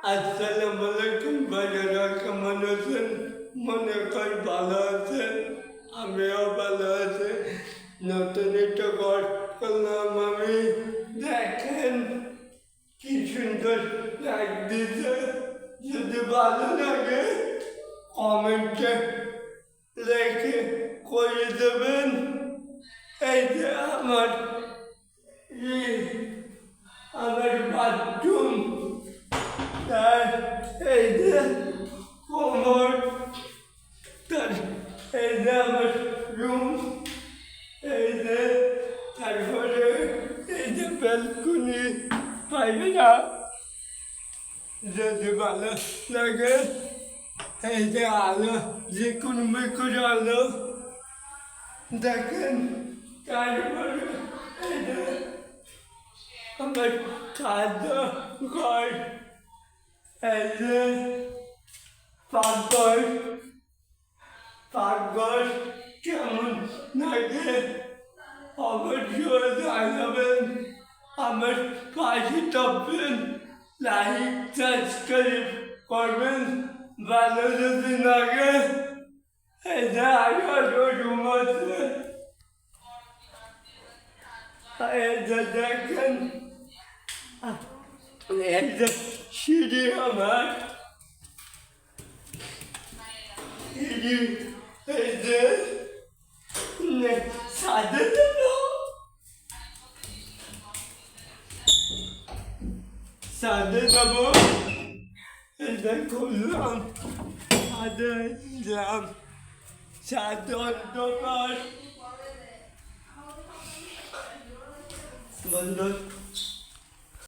আসসালামু আলাইকুম ভাইয়েরা, কেমন আছেন? মনে করি ভালো আছেন, আমিও ভালো আছি। নতুন একটা ঘর করলাম আমি, দেখেন কি সুন্দর লাইক দিতে। যদি ভালো লাগে কমেন্টে লেখে করে দেবেন। এই যে আমার বাথরুম, তার এই যে কোমর, তার এই যে আমার রুম, এই যে তারপরে এই যে ব্যালকনি। পাইরা যদি ভালো লাগে এই যে আলো, যে কোনো মেকুর আলো দেখেন। তারপরে এই যে আমার খাদ্য ঘর, এই যে পাকঘর, পাকঘর কেমন লাগে অবশ্যই জানাবেন। আমার পাশে থাকবেন, লাইক সাবস্ক্রাইব করবেন। ভালো যদি লাগে এই যে আরো রুম আছে, এই যে দেখেন, এই যে সিঁড়ি আমার, সিঁড়ি এই যে সাজে দেবো, সাজে দেবো। এই যে করলাম, সাজে দিলাম, সাজে অন্ধকার বন্ধ।